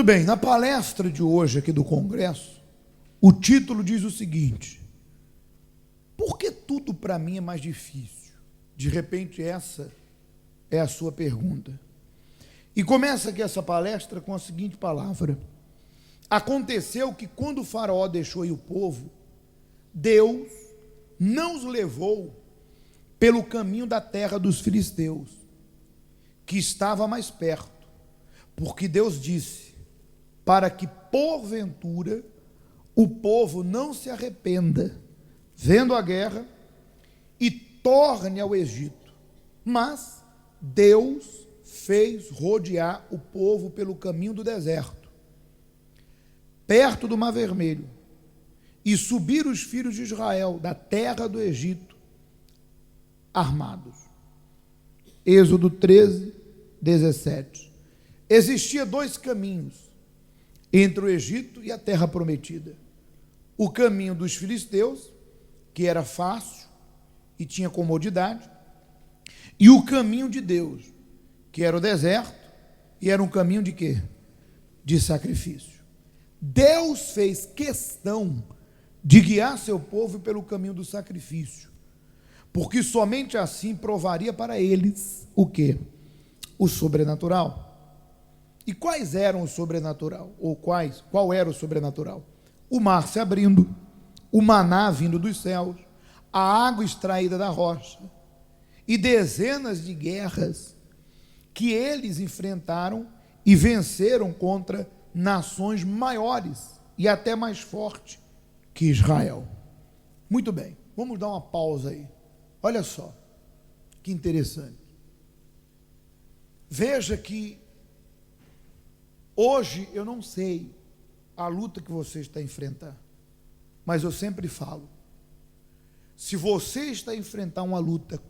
bem, na palestra de hoje aqui do Congresso, o título diz o seguinte: por que tudo para mim é mais difícil? De repente essa é a sua pergunta. E começa aqui essa palestra com a seguinte palavra: aconteceu que quando o faraó deixou ir o povo, Deus não os levou pelo caminho da terra dos filisteus, que estava mais perto, porque Deus disse, para que porventura o povo não se arrependa, vendo a guerra, e torne ao Egito. Mas Deus fez rodear o povo pelo caminho do deserto, perto do Mar Vermelho, e subir os filhos de Israel da terra do Egito, armados. Êxodo 13, 17. Existia dois caminhos entre o Egito e a terra prometida: o caminho dos filisteus, que era fácil e tinha comodidade, e o caminho de Deus, que era o deserto, e era um caminho de quê? De sacrifício. Deus fez questão de guiar seu povo pelo caminho do sacrifício, porque somente assim provaria para eles o quê? O sobrenatural. E quais eram o sobrenatural? Ou qual era o sobrenatural? O mar se abrindo, o maná vindo dos céus, a água extraída da rocha, e dezenas de guerras que eles enfrentaram e venceram contra nações maiores e até mais fortes que Israel. Muito bem, vamos dar uma pausa aí. Olha só, que interessante. Veja que hoje eu não sei a luta que você está enfrentando, mas eu sempre falo, se você está enfrentando uma luta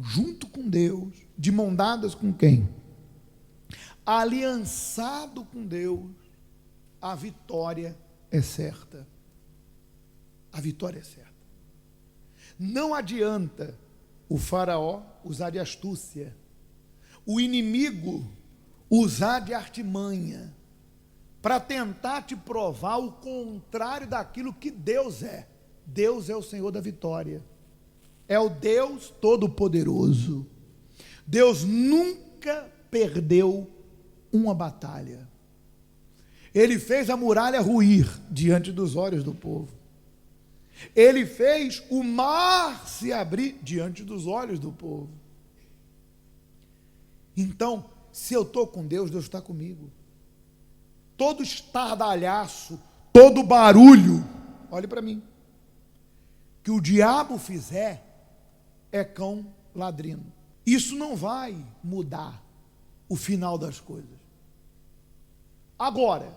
junto com Deus, de mão dadas com quem? Aliançado com Deus, a vitória é certa. A vitória é certa. Não adianta o faraó usar de astúcia, o inimigo usar de artimanha, para tentar te provar o contrário daquilo que Deus é. Deus é o Senhor da vitória, é o Deus Todo-Poderoso. Deus nunca perdeu uma batalha. Ele fez a muralha ruir diante dos olhos do povo. Ele fez o mar se abrir diante dos olhos do povo. Então, se eu estou com Deus, Deus está comigo. Todo estardalhaço, todo barulho, olhe para mim, que o diabo fizer é cão ladrino. Isso não vai mudar o final das coisas. Agora,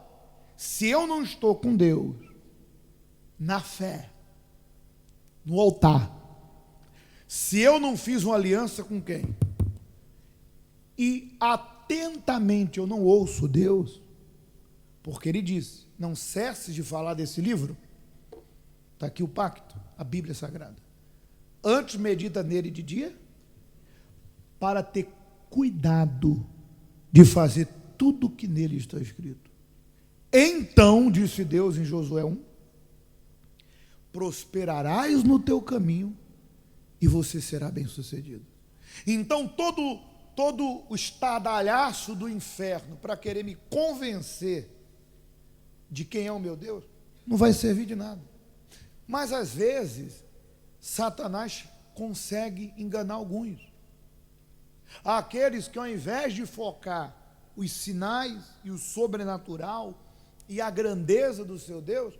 se eu não estou com Deus, na fé, no altar, se eu não fiz uma aliança com quem? E atentamente eu não ouço Deus, porque Ele disse, não cesse de falar desse livro, está aqui o pacto, a Bíblia Sagrada. Antes medita nele de dia, para ter cuidado de fazer tudo o que nele está escrito. Então, disse Deus em Josué 1, prosperarás no teu caminho e você será bem-sucedido. Então, todo o estardalhaço do inferno para querer me convencer de quem é o meu Deus, não vai servir de nada. Mas, às vezes, Satanás consegue enganar alguns. Aqueles que, ao invés de focar os sinais e o sobrenatural e a grandeza do seu Deus,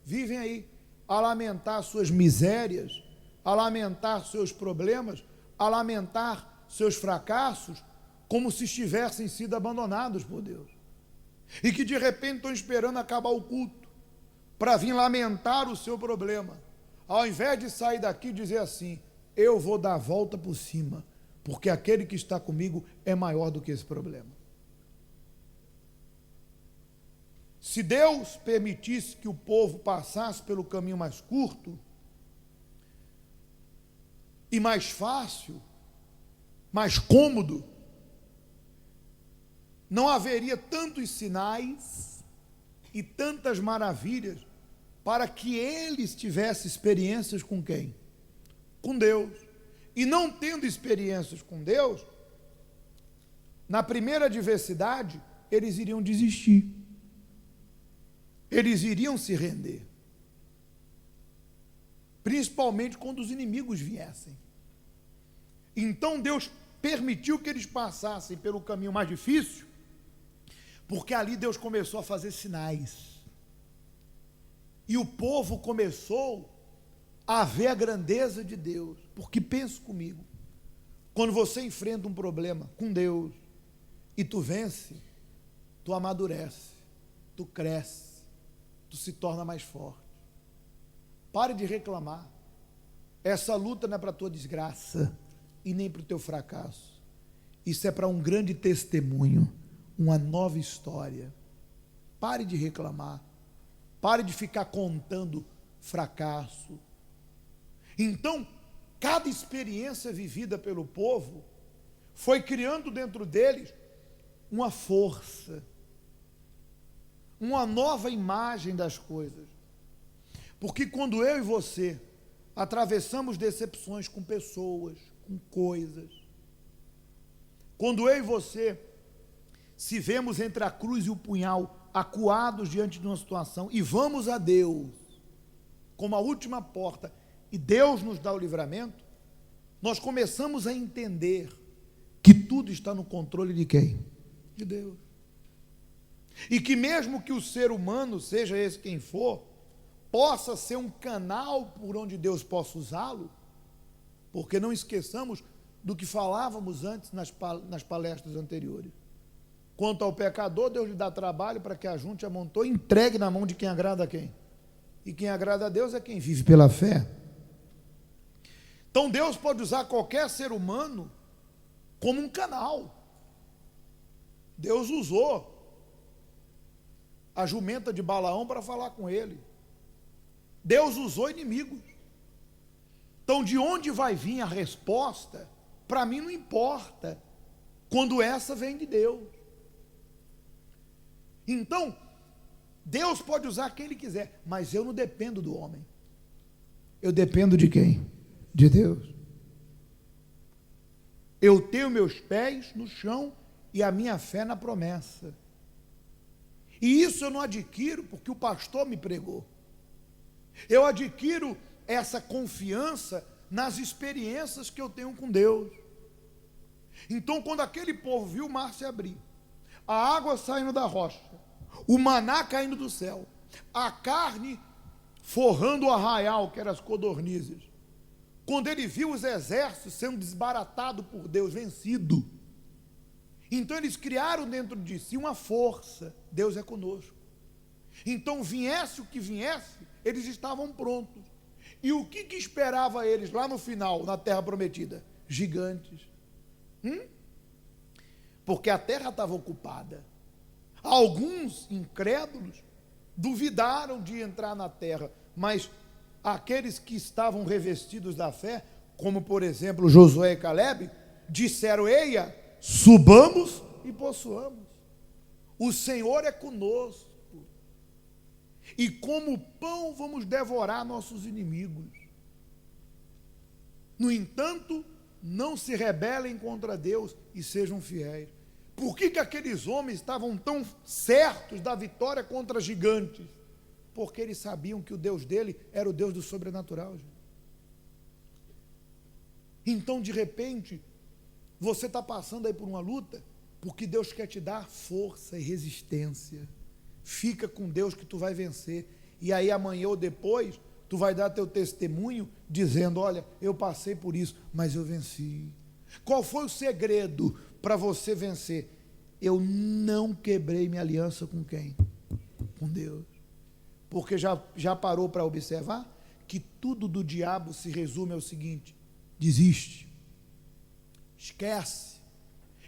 vivem aí a lamentar suas misérias, a lamentar seus problemas, a lamentar seus fracassos, como se estivessem sido abandonados por Deus. E que de repente estão esperando acabar o culto para vir lamentar o seu problema, ao invés de sair daqui e dizer assim: eu vou dar a volta por cima, porque aquele que está comigo é maior do que esse problema. Se Deus permitisse que o povo passasse pelo caminho mais curto e mais fácil, mais cômodo, não haveria tantos sinais e tantas maravilhas, para que eles tivessem experiências com quem? Com Deus. E não tendo experiências com Deus, na primeira adversidade, eles iriam desistir. Eles iriam se render. Principalmente quando os inimigos viessem. Então Deus permitiu que eles passassem pelo caminho mais difícil, porque ali Deus começou a fazer sinais. E o povo começou a ver a grandeza de Deus. Porque pensa comigo, quando você enfrenta um problema com Deus e tu vence, tu amadurece, tu cresce, tu se torna mais forte. Pare de reclamar. Essa luta não é para a tua desgraça e nem para o teu fracasso. Isso é para um grande testemunho, uma nova história. Pare de reclamar. Pare de ficar contando fracasso. Então, cada experiência vivida pelo povo foi criando dentro deles uma força, uma nova imagem das coisas. Porque quando eu e você atravessamos decepções com pessoas, com coisas, quando eu e você se vemos entre a cruz e o punhal, acuados diante de uma situação, e vamos a Deus como a última porta, e Deus nos dá o livramento, nós começamos a entender que tudo está no controle de quem? De Deus. E que mesmo que o ser humano, seja esse quem for, possa ser um canal por onde Deus possa usá-lo, porque não esqueçamos do que falávamos antes nas palestras anteriores. Quanto ao pecador, Deus lhe dá trabalho para que ajunte, amontoe e entregue na mão de quem agrada a quem? E quem agrada a Deus é quem vive pela fé. Então Deus pode usar qualquer ser humano como um canal. Deus usou a jumenta de Balaão para falar com ele. Deus usou inimigos. Então, de onde vai vir a resposta, para mim não importa, quando essa vem de Deus. Então, Deus pode usar quem Ele quiser, mas eu não dependo do homem. Eu dependo de quem? De Deus. Eu tenho meus pés no chão e a minha fé na promessa. E isso eu não adquiro porque o pastor me pregou. Eu adquiro essa confiança nas experiências que eu tenho com Deus. Então, quando aquele povo viu o mar se abrir, a água saindo da rocha, o maná caindo do céu, a carne forrando o arraial, que eram as codornizes, quando ele viu os exércitos sendo desbaratados por Deus, vencido, então eles criaram dentro de si uma força. Deus é conosco. Então, viesse o que viesse, eles estavam prontos. E o que esperava eles lá no final, na terra prometida? Gigantes. Porque a terra estava ocupada. Alguns incrédulos duvidaram de entrar na terra, mas aqueles que estavam revestidos da fé, como por exemplo Josué e Caleb, disseram: eia, subamos e possuamos. O Senhor é conosco. E como pão vamos devorar nossos inimigos. No entanto, não se rebelem contra Deus e sejam fiéis. Por que aqueles homens estavam tão certos da vitória contra gigantes? Porque eles sabiam que o Deus dele era o Deus do sobrenatural. Gente. Então, de repente, você está passando aí por uma luta, porque Deus quer te dar força e resistência. Fica com Deus que tu vai vencer. E aí amanhã ou depois, tu vai dar teu testemunho dizendo: olha, eu passei por isso, mas eu venci. Qual foi o segredo para você vencer? Eu não quebrei minha aliança com quem? Com Deus. Porque já parou para observar que tudo do diabo se resume ao seguinte: desiste, esquece.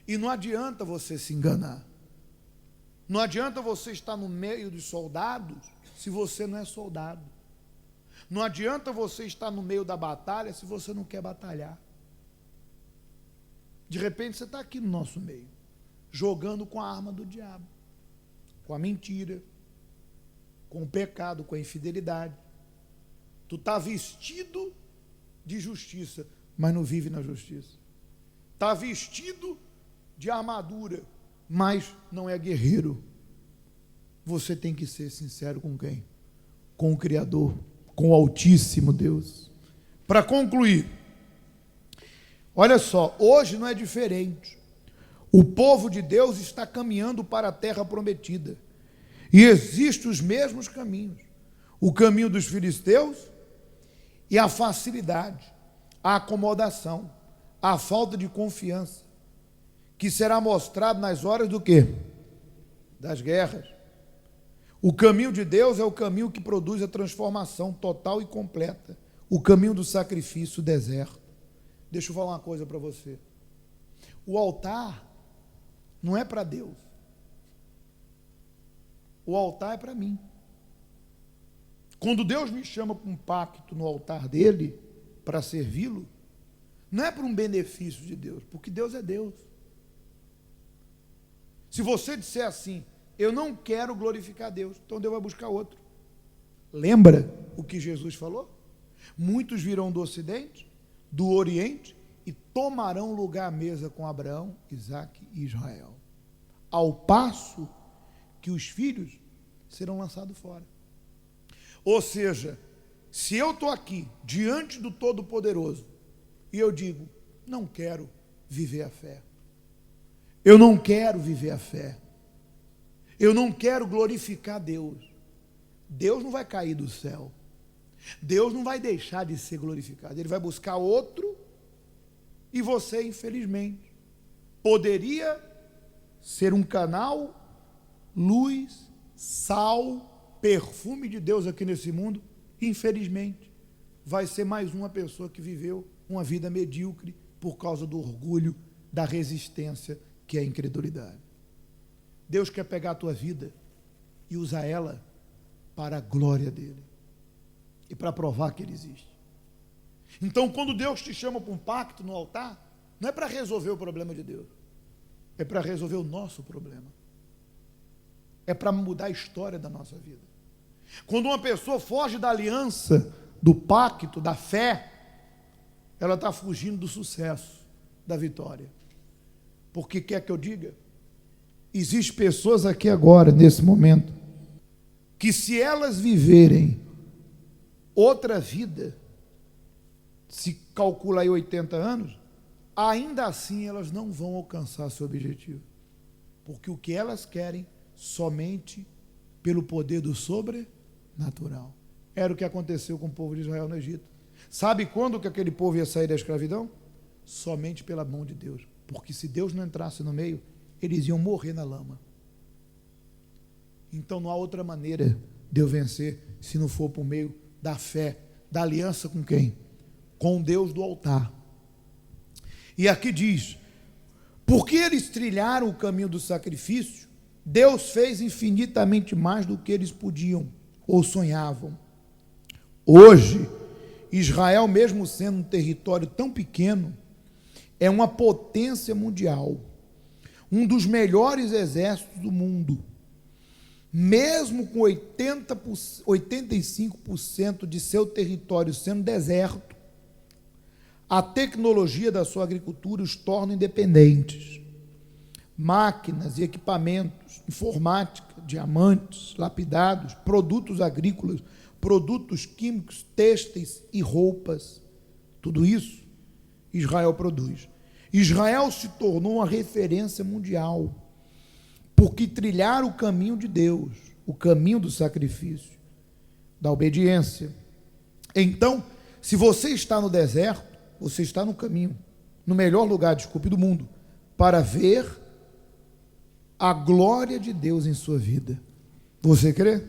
E não adianta você se enganar. Não adianta você estar no meio dos soldados se você não é soldado. Não adianta você estar no meio da batalha se você não quer batalhar. De repente você está aqui no nosso meio, jogando com a arma do diabo, com a mentira, com o pecado, com a infidelidade. Tu está vestido de justiça, mas não vive na justiça. Está vestido de armadura, mas não é guerreiro. Você tem que ser sincero com quem? Com o Criador, com o Altíssimo Deus. Para concluir, olha só, hoje não é diferente. O povo de Deus está caminhando para a terra prometida. E existem os mesmos caminhos. O caminho dos filisteus e a facilidade, a acomodação, a falta de confiança, que será mostrado nas horas do quê? Das guerras. O caminho de Deus é o caminho que produz a transformação total e completa. O caminho do sacrifício, o deserto. Deixa eu falar uma coisa para você. O altar não é para Deus. O altar é para mim. Quando Deus me chama para um pacto no altar dele, para servi-lo, não é para um benefício de Deus, porque Deus é Deus. Se você disser assim, eu não quero glorificar Deus, então Deus vai buscar outro. Lembra o que Jesus falou? Muitos virão do Ocidente, do Oriente, e tomarão lugar à mesa com Abraão, Isaque e Israel. Ao passo que os filhos serão lançados fora. Ou seja, se eu estou aqui, diante do Todo-Poderoso, e eu digo, não quero viver a fé. Eu não quero viver a fé. Eu não quero glorificar Deus. Deus não vai cair do céu. Deus não vai deixar de ser glorificado. Ele vai buscar outro e você, infelizmente, poderia ser um canal, luz, sal, perfume de Deus aqui nesse mundo. Infelizmente, vai ser mais uma pessoa que viveu uma vida medíocre por causa do orgulho, da resistência, que é a incredulidade. Deus quer pegar a tua vida e usar ela para a glória dele e para provar que ele existe. Então, quando Deus te chama para um pacto no altar, não é para resolver o problema de Deus, é para resolver o nosso problema, é para mudar a história da nossa vida. Quando uma pessoa foge da aliança, do pacto, da fé, ela está fugindo do sucesso, da vitória. Porque quer que eu diga? Existem pessoas aqui agora, nesse momento, que se elas viverem outra vida, se calcula aí 80 anos, ainda assim elas não vão alcançar seu objetivo. Porque o que elas querem, somente pelo poder do sobrenatural. Era o que aconteceu com o povo de Israel no Egito. Sabe quando que aquele povo ia sair da escravidão? Somente pela mão de Deus. Porque se Deus não entrasse no meio, eles iam morrer na lama. Então não há outra maneira de eu vencer se não for por meio da fé, da aliança com quem? Com Deus do altar. E aqui diz, porque eles trilharam o caminho do sacrifício, Deus fez infinitamente mais do que eles podiam ou sonhavam. Hoje, Israel, mesmo sendo um território tão pequeno, é uma potência mundial, um dos melhores exércitos do mundo. Mesmo com 85% de seu território sendo deserto, a tecnologia da sua agricultura os torna independentes. Máquinas e equipamentos, informática, diamantes, lapidados, produtos agrícolas, produtos químicos, têxteis e roupas, tudo isso Israel produz. Israel se tornou uma referência mundial, porque trilharam o caminho de Deus, o caminho do sacrifício, da obediência. Então, se você está no deserto, você está no caminho, no melhor lugar, desculpe, do mundo, para ver a glória de Deus em sua vida. Você crê?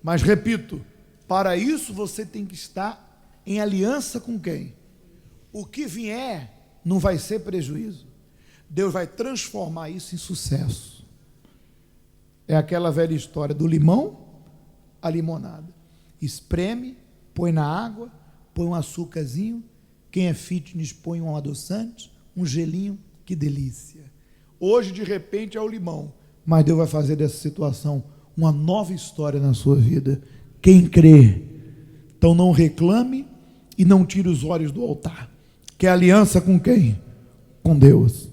Mas repito, para isso você tem que estar em aliança com quem? O que vier não vai ser prejuízo. Deus vai transformar isso em sucesso. É aquela velha história do limão à limonada. Espreme, põe na água, põe um açúcarzinho. Quem é fitness põe um adoçante, um gelinho. Que delícia. Hoje, de repente, é o limão. Mas Deus vai fazer dessa situação uma nova história na sua vida. Quem crê, então não reclame e não tire os olhos do altar. Quer aliança com quem? Com Deus.